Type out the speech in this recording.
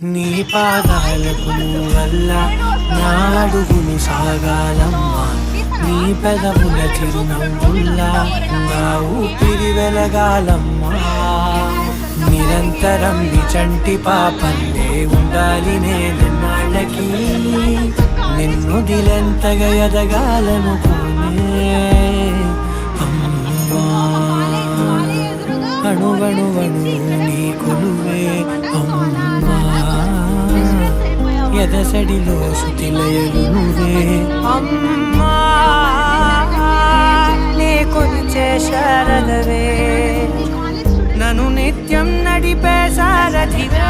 నీ పాదాలకు వల్ల నా అడుగులు సాగాలమ్మా, నీ పెదవుల చిరునవ్వుల్లా నా ఊపిరి వెలగాలమ్మా. నిరంతరం నీ చంటి పాపల్లే ఉండాలి నేనెన్నాళ్ళకి, నిన్ను దిలెంతగా ఎదగాలనుకోనే అమ్మా. అణువణువణు నీ కొలువే అమ్మా, ఎదసడిలో శృతిలయలు నువ్వే అమ్మా. నీ కొలిచే శారదవే, నన్ను నిత్యం నడిపే సారథివే.